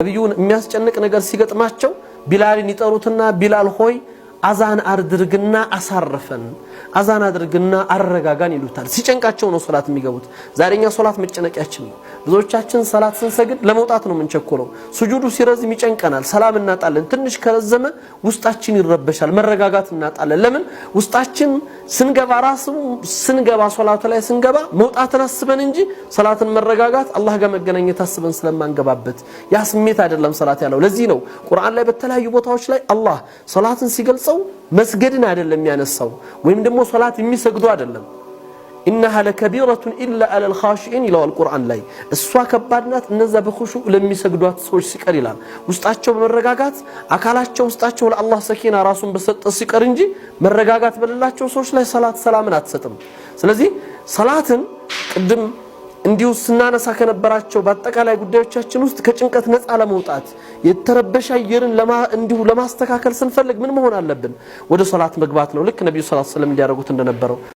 ነብዩን የሚያስጨንቅ ነገር ሲገጥማቸው ቢላልን ይጠሩትና ቢላል ሆይ አዛን አድርግና አሳርፈን አዛን አድርግና አረጋጋን ይሉታል። ሲጨንቃቸው ነው ሶላት የሚገቡት። ዛሬኛ ሶላት መጨነቂያችን ነው። ብዙዎቻችን ሶላት ስንሰግድ ለመውጣት ነው የምንቸኮለው። ሱጁዱ ሲረዝም ይጨንቀናል፣ ሰላም እናጣለን። ትንሽ ከረዘመ ውስጣችን ይረበሻል፣ መረጋጋት እናጣለን። ለምን? ውስጣችን ስንገባ ሶላቱ ላይ ስንገባ መውጣትን አስበን እንጂ ሶላትን መረጋጋት አላህ ጋር መገናኘት አስበን ስለማንገባበት ያ ስሜት አይደለም ሶላት ያለው። ለዚህ ነው ቁርአን ላይ በተለያዩ ቦታዎች ላይ አላህ ሶላትን ሲገልጸው መስገድን አይደለም ያነሳው ወይም ደግሞ ሶላት የሚሰግዱ አይደለም። ኢነሃ ለከቢረቱን ኢላ አለል ኻሺኢን ይላል ቁርአን ላይ። እሷ ከባድ ናት እነዛ በኹሹዕ ለሚሰግዷት ሰዎች ሲቀር ይላል። ውስጣቸው በመረጋጋት አካላቸው ውስጣቸው ለአላህ ሰኪና ራሱን በሰጠ ሲቀር እንጂ መረጋጋት በሌላቸው ሰዎች ላይ ሶላት ሰላምን አትሰጥም። ስለዚህ ሶላትን ቅድም እንዲሁ ስናነሳ ከነበራቸው በአጠቃላይ ጉዳዮቻችን ውስጥ ከጭንቀት ነፃ ለመውጣት የተረበሸ አየርን እንዲሁ ለማስተካከል ስንፈልግ ምን መሆን አለብን? ወደ ሶላት መግባት ነው። ልክ ነብዩ ሰለላሁ ዐለይሂ ወሰለም እንዲያደርጉት እንደነበረው